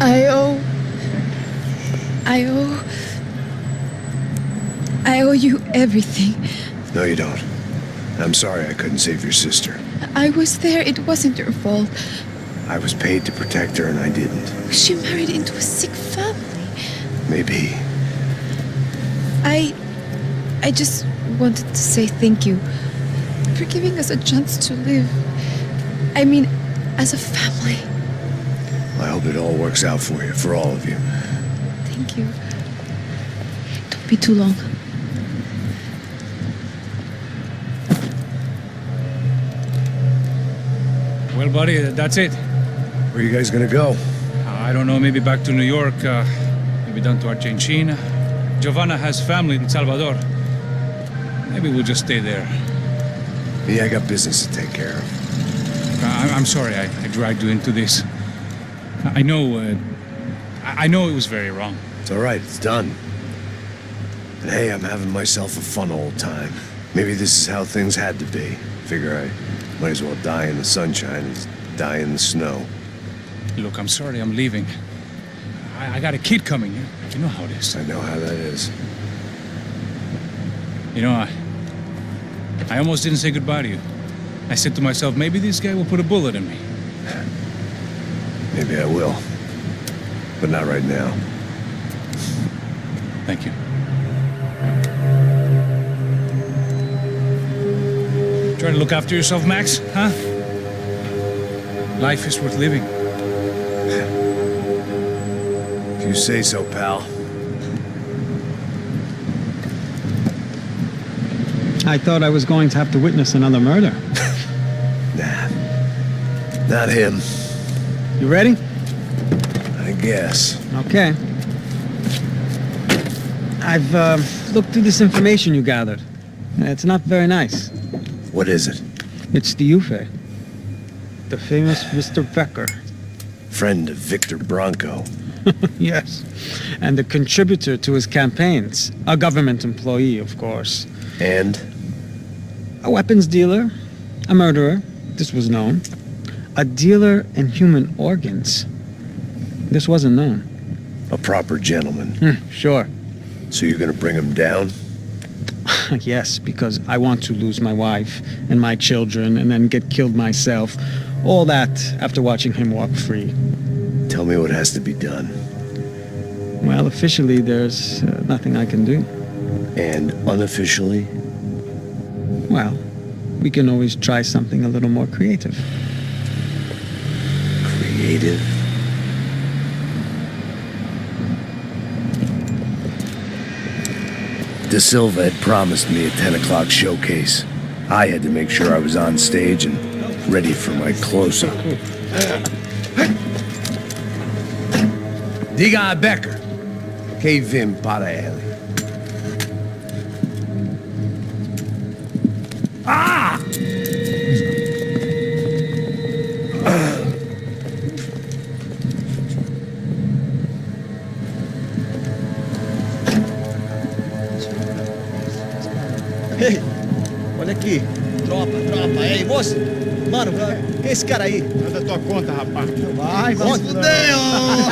I owe you everything. No, you don't. I'm sorry I couldn't save your sister. I was there. It wasn't your fault. I was paid to protect her and I didn't. She married into a sick family. Maybe. I just wanted to say thank you for giving us a chance to live. I mean, as a family. I hope it all works out for you, for all of you. Thank you. Don't be too long. Well, buddy, that's it. Where are you guys gonna go? I don't know, maybe back to New York, maybe down to Argentina. Giovanna has family in Salvador. Maybe we'll just stay there. Yeah, I got business to take care of. I'm sorry I dragged you into this. I know it was very wrong. It's all right, it's done. And hey, I'm having myself a fun old time. Maybe this is how things had to be. Figure I might as well die in the sunshine as die in the snow. Look, I'm sorry I'm leaving. I got a kid coming. You know how it is. I know how that is. You know, I almost didn't say goodbye to you. I said to myself, maybe this guy will put a bullet in me. Maybe I will. But not right now. Thank you. Try to look after yourself, Max, huh? Life is worth living. If you say so, pal. I thought I was going to have to witness another murder. Nah. Not him. You ready? I guess. Okay. I've looked through this information you gathered. It's not very nice. What is it? It's the UFE. The famous Mr. Becker. Friend of Victor Bronco. Yes. And a contributor to his campaigns. A government employee, of course. And? A weapons dealer. A murderer. This was known. A dealer in human organs. This wasn't known. A proper gentleman. Sure. So you're gonna bring him down? Yes, because I want to lose my wife and my children and then get killed myself. All that after watching him walk free. Tell me what has to be done. Well, officially, there's nothing I can do. And unofficially? Well, we can always try something a little more creative. Creative? De Silva had promised me a 10 o'clock showcase. I had to make sure I was on stage and ready for my close-up. Diga a Becker. Que vim para ele. Ah! Ei, olha aqui. Tropa. Ei, moço. Mano, quem é esse cara aí? Manda tua conta, rapaz. Vai se fuder, ó.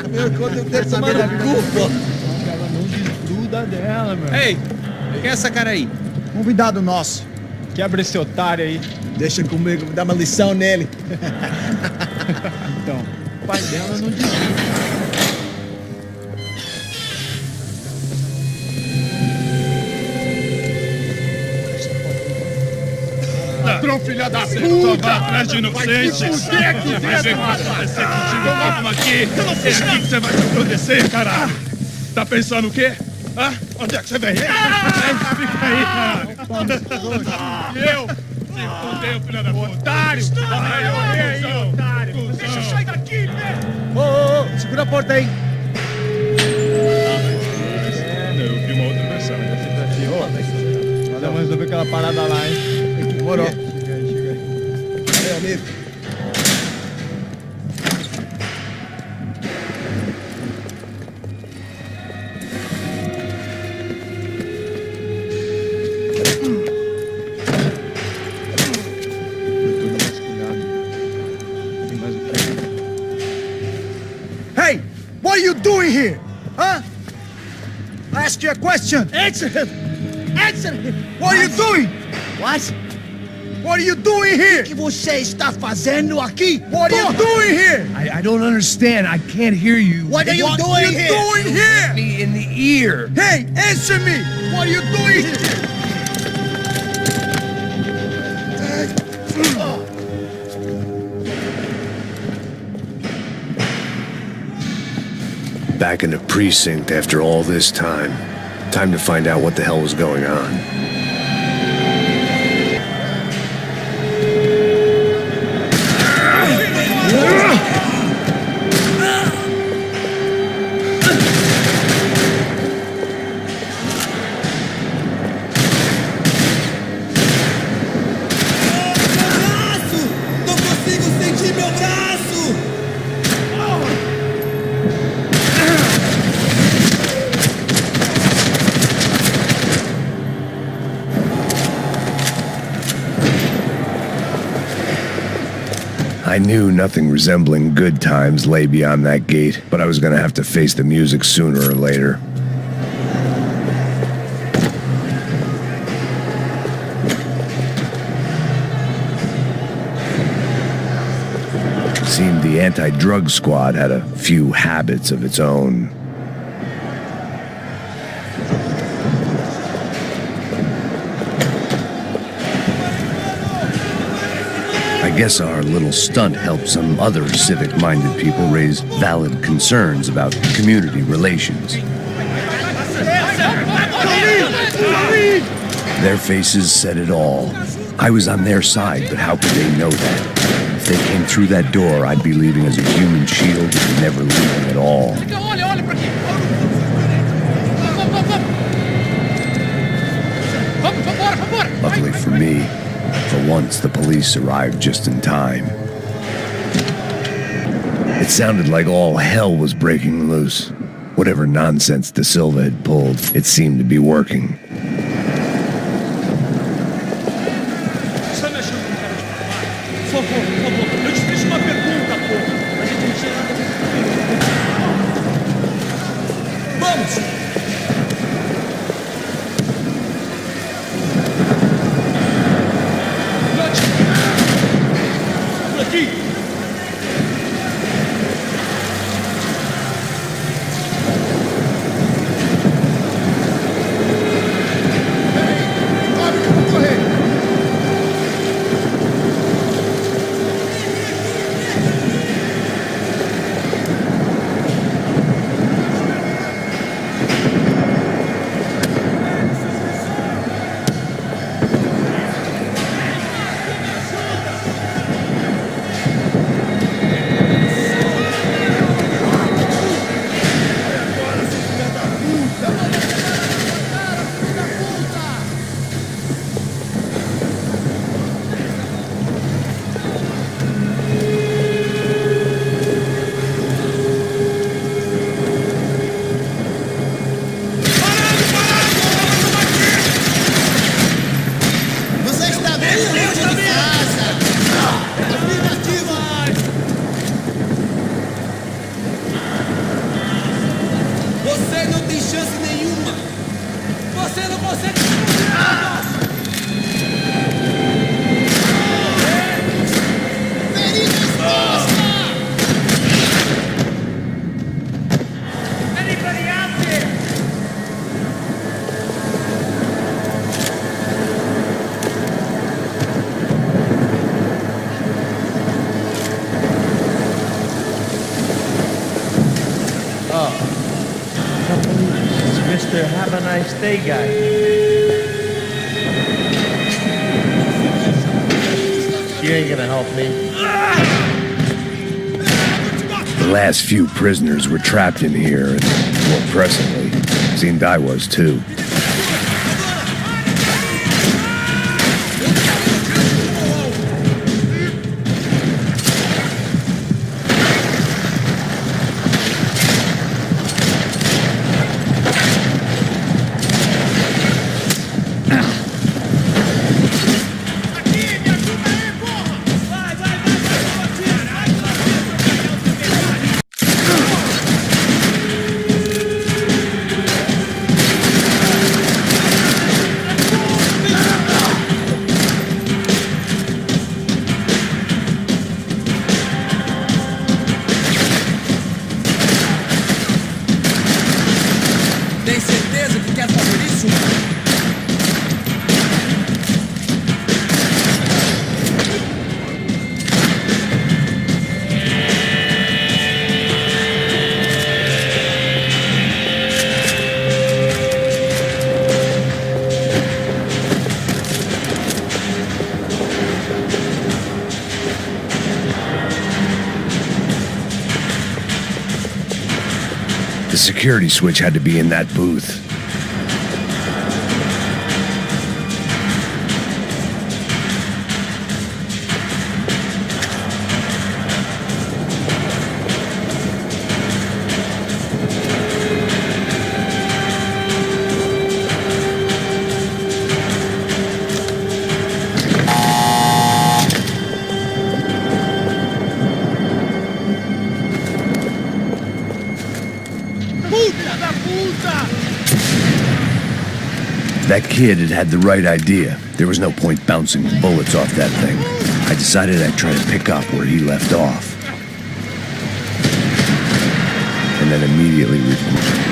Meu conta eu quero saber da culpa. Ela não desgruda dela, meu. Ei, quem é essa cara aí? Convidado nosso. Quebra esse otário aí. Deixa comigo, me dá uma lição nele. Então, o pai dela não desgruda. Ladrão, filha da puta! Vai atrás de inocente! Vai ver o que vai acontecer contigo, vamos aqui! É aqui que você vai se acontecer, caralho! Tá pensando o quê? Hã? Onde é que você vem? Fica aí, caralho! Eu? Se fodeu, filha da puta! Otário! Otário! Deixa eu sair daqui, velho! Ô, segura a porta aí! Eu vi uma outra versão. Vamos resolver aquela parada lá, hein? Demorou. Chega aí. Valeu, amigo. doing here? Huh? I ask you a question. Answer him. Answer him. What are you doing? What? What are you doing here? O que você está fazendo aqui? What are you doing here? I don't understand. I can't hear you. What are you doing here? Doing here? Me in the ear. Hey, answer me. What are you doing here? Back in the precinct after all this time. Time to find out what the hell was going on. I knew nothing resembling good times lay beyond that gate, but I was gonna have to face the music sooner or later. Seemed the anti-drug squad had a few habits of its own. I guess our little stunt helped some other civic-minded people raise valid concerns about community relations. Their faces said it all. I was on their side, but how could they know that? If they came through that door, I'd be leaving as a human shield and never leaving at all. Luckily for me, for once, the police arrived just in time. It sounded like all hell was breaking loose. Whatever nonsense De Silva had pulled, it seemed to be working. Have a nice day, guy. You ain't gonna help me. The last few prisoners were trapped in here, and more pressingly, seemed I was too. The security switch had to be in that booth. That kid had the right idea. There was no point bouncing bullets off that thing. I decided I'd try to pick up where he left off. And then immediately report.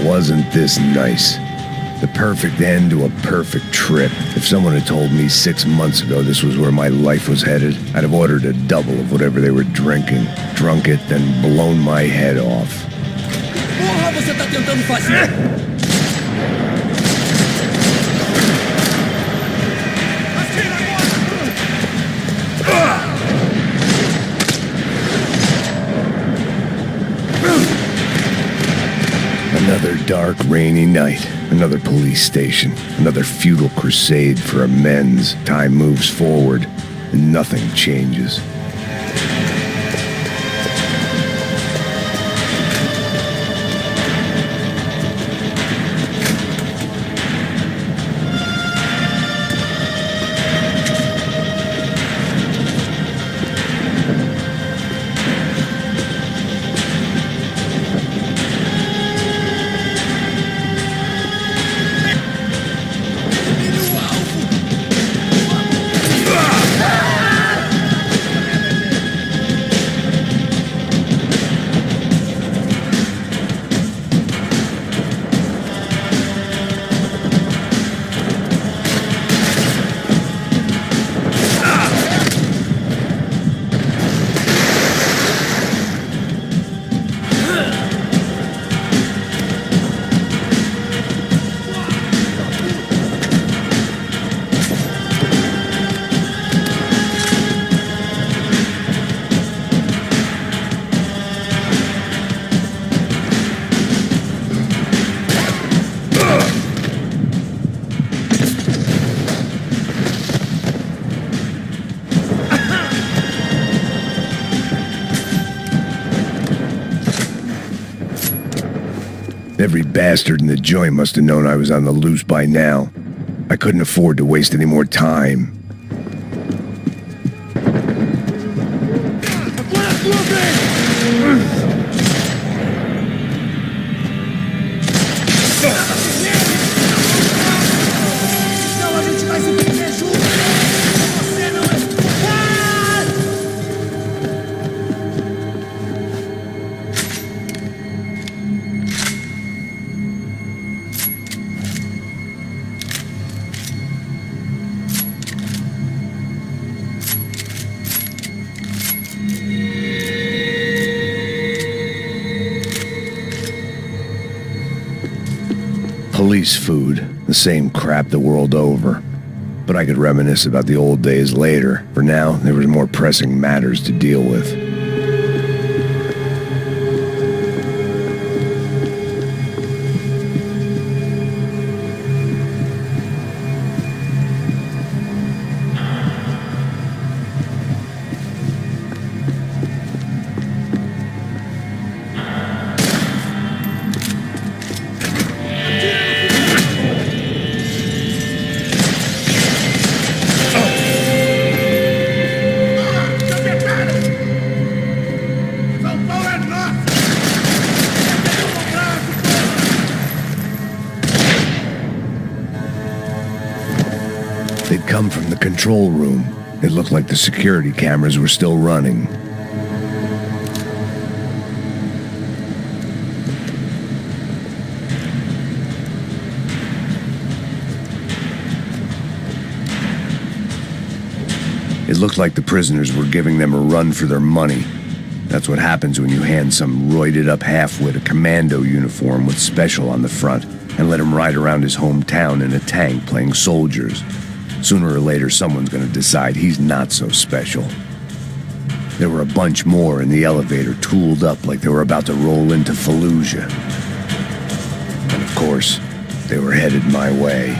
Wasn't this nice? The perfect end to a perfect trip. If someone had told me 6 months ago this was where my life was headed, I'd have ordered a double of whatever they were drinking, drunk it, then blown my head off. Porra, você tá tentando fazer? Another dark, rainy night. Another police station. Another futile crusade for amends. Time moves forward, and nothing changes. Every bastard in the joint must have known I was on the loose by now. I couldn't afford to waste any more time. Police food, the same crap the world over. But I could reminisce about the old days later. For now, there was more pressing matters to deal with. They'd come from the control room. It looked like the security cameras were still running. It looked like the prisoners were giving them a run for their money. That's what happens when you hand some roided-up halfwit a commando uniform with special on the front and let him ride around his hometown in a tank playing soldiers. Sooner or later, someone's gonna decide he's not so special. There were a bunch more in the elevator, tooled up like they were about to roll into Fallujah. And of course, they were headed my way.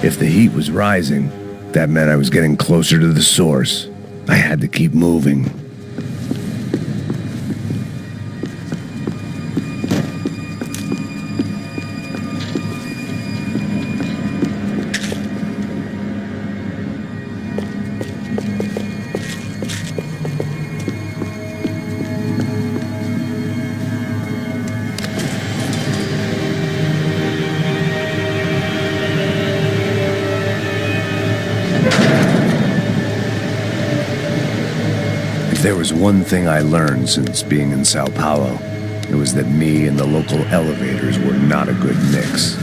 If the heat was rising, that meant I was getting closer to the source. I had to keep moving. If there was one thing I learned since being in Sao Paulo, it was that me and the local elevators were not a good mix.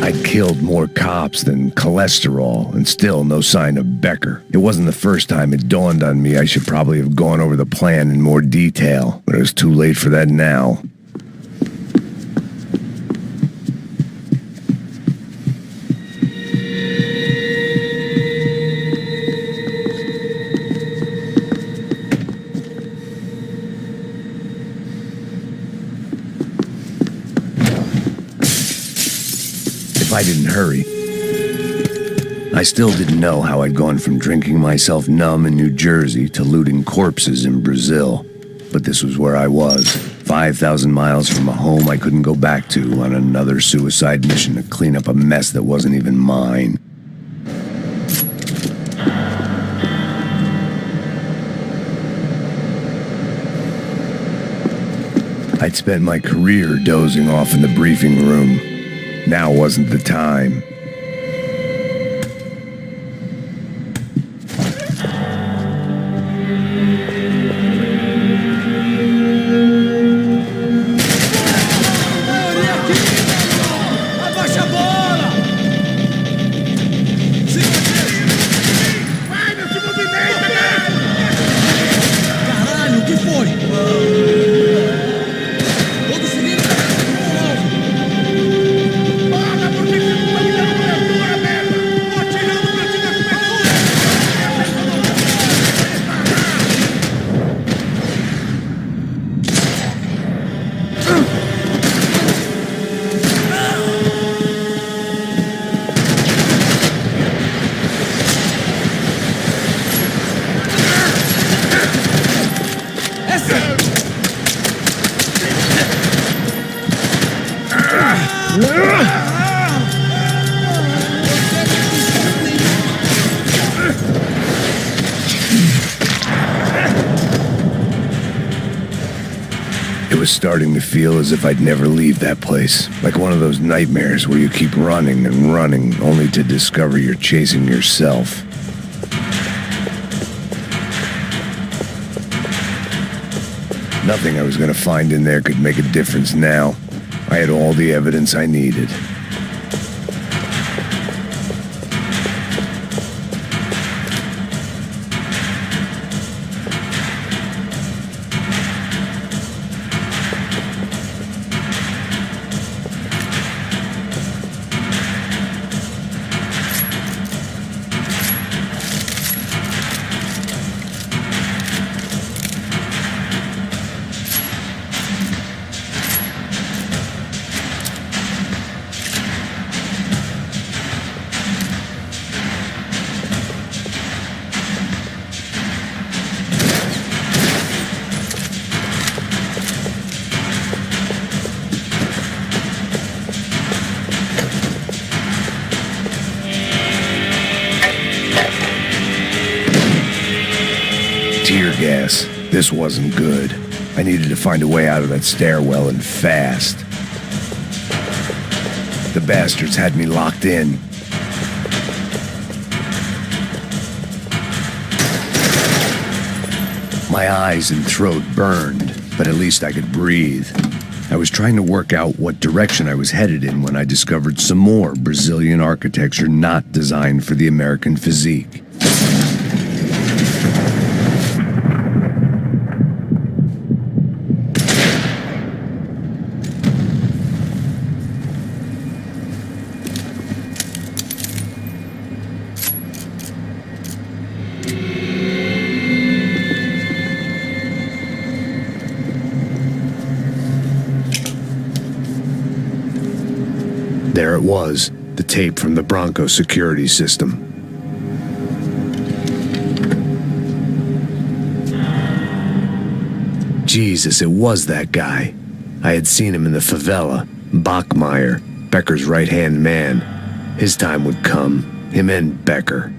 I'd killed more cops than cholesterol, and still no sign of Becker. It wasn't the first time it dawned on me I should probably have gone over the plan in more detail, but it was too late for that now. If I didn't hurry, I still didn't know how I'd gone from drinking myself numb in New Jersey to looting corpses in Brazil. But this was where I was, 5,000 miles from a home I couldn't go back to, on another suicide mission to clean up a mess that wasn't even mine. I'd spent my career dozing off in the briefing room. Now wasn't the time. Abaixa a bola! Vai, meu, se movimenta, cara! Caralho, o que foi? Todo cilindro tá no alvo. Porra, por que você não tá me dando cobertura, merda? Tô atirando pra te dar cobertura! It was starting to feel as if I'd never leave that place, like one of those nightmares where you keep running and running only to discover you're chasing yourself. Nothing I was going to find in there could make a difference now. I had all the evidence I needed. Tear gas. This wasn't good. I needed to find a way out of that stairwell and fast. The bastards had me locked in. My eyes and throat burned, but at least I could breathe. I was trying to work out what direction I was headed in when I discovered some more Brazilian architecture not designed for the American physique. There it was, the tape from the Bronco security system. Jesus, it was that guy. I had seen him in the favela, Bachmeyer, Becker's right-hand man. His time would come, him and Becker.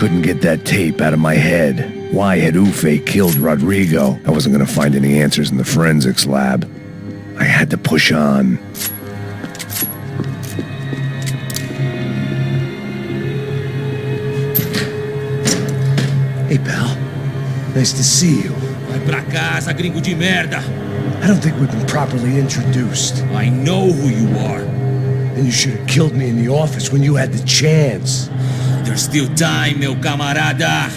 couldn't get that tape out of my head. Why had Ufe killed Rodrigo? I wasn't gonna find any answers in the forensics lab. I had to push on. Hey, pal. Nice to see you. Vai pra casa, gringo de merda. I don't think we've been properly introduced. I know who you are. And you should have killed me in the office when you had the chance. There's still time, meu camarada.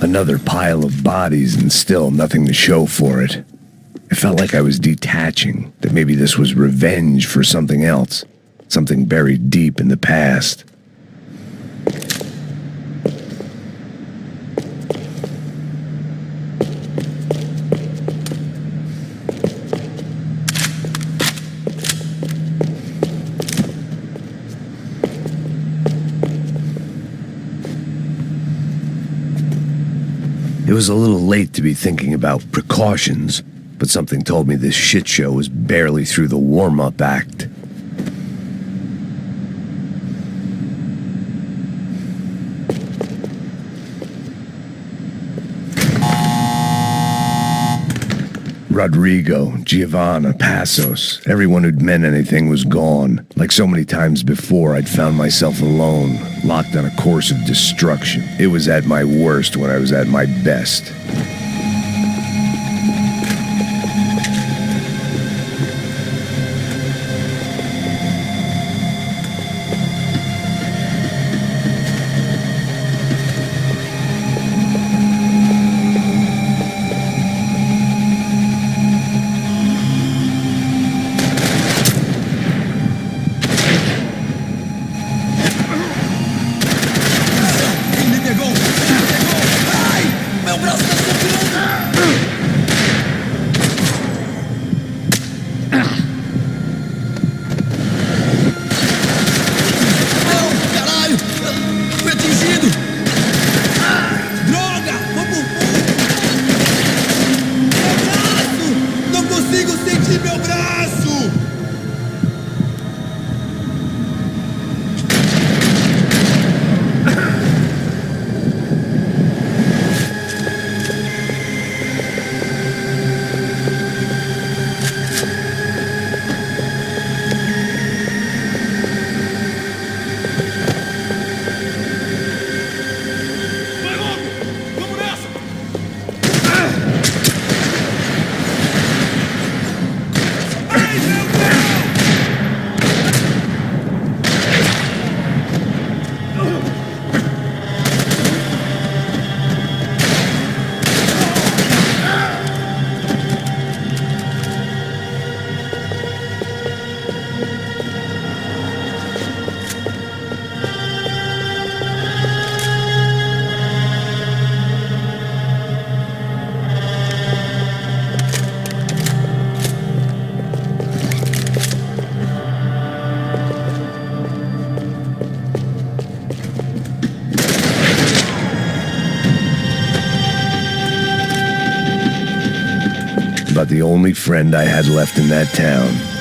Another pile of bodies and still nothing to show for it. It felt like I was detaching, that maybe this was revenge for something else, something buried deep in the past. It was a little late to be thinking about precautions, but something told me this shit show was barely through the warm-up act. Rodrigo, Giovanna, Passos, everyone who'd meant anything was gone. Like so many times before, I'd found myself alone, locked on a course of destruction. It was at my worst when I was at my best. Me pegou! Ai! Meu braço tá sofrendo! about the only friend I had left in that town.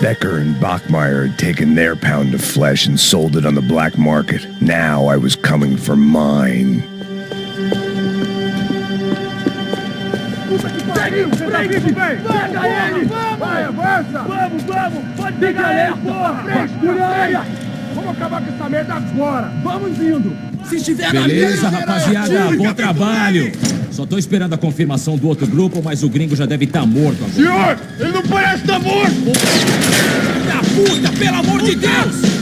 Becker and Bachmeyer had taken their pound of flesh and sold it on the black market. Now I was coming for mine. Beleza, rapaziada, bom trabalho. Só tô esperando a confirmação do outro grupo, mas o gringo já deve estar morto agora. Senhor, ele não parece estar morto! Da puta, pelo amor de Deus!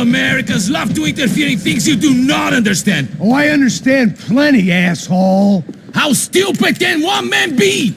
Americans love to interfere in things you do not understand. Oh, I understand plenty, asshole. How stupid can one man be?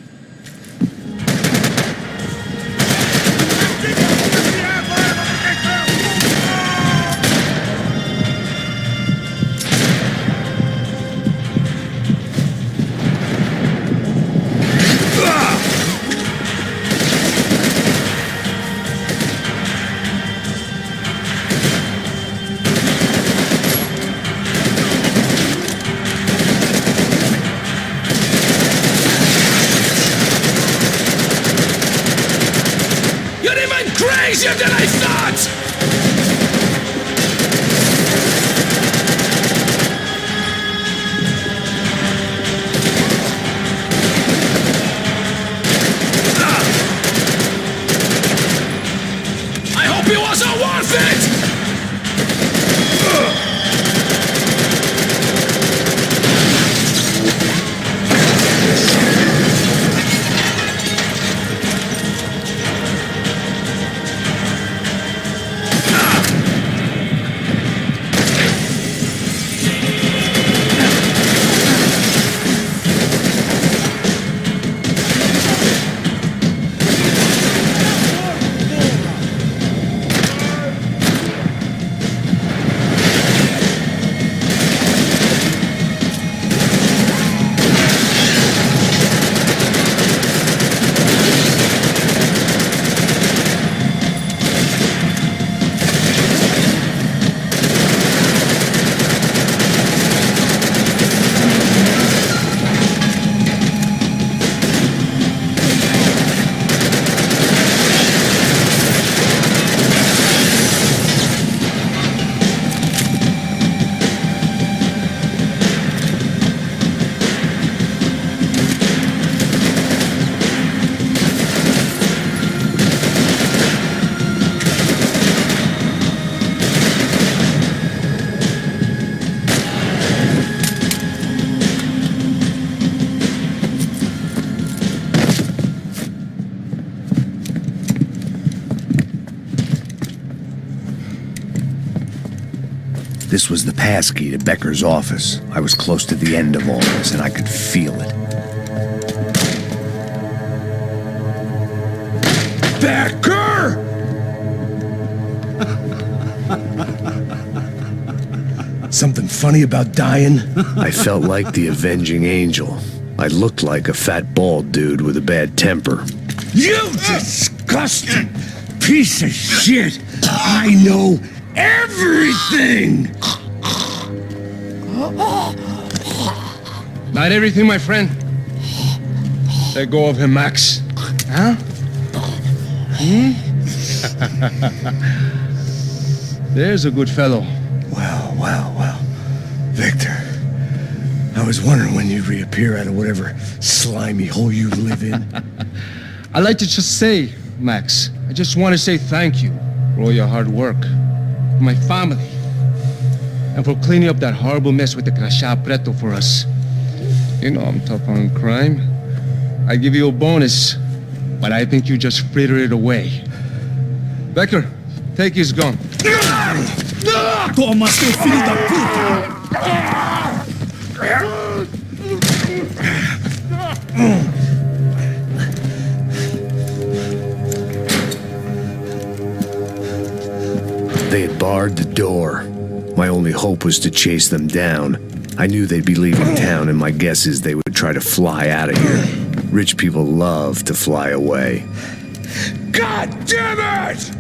easier than I thought! I hope it wasn't worth it! This was the passkey to Becker's office. I was close to the end of all this, and I could feel it. Becker! Something funny about dying? I felt like the avenging angel. I looked like a fat bald dude with a bad temper. You disgusting piece of shit! I know everything! Not everything, my friend. Let go of him, Max. Huh? There's a good fellow. Well. Victor, I was wondering when you'd reappear out of whatever slimy hole you live in. I'd like to just say, Max, I just want to say thank you for all your hard work, for my family, and for cleaning up that horrible mess with the Crachá Preto for us. You know I'm tough on crime. I give you a bonus, but I think you just fritter it away. Becker, take his gun. Toma, seu filho da puta! They had barred the door. My only hope was to chase them down. I knew they'd be leaving town, and my guess is they would try to fly out of here. Rich people love to fly away. God damn it!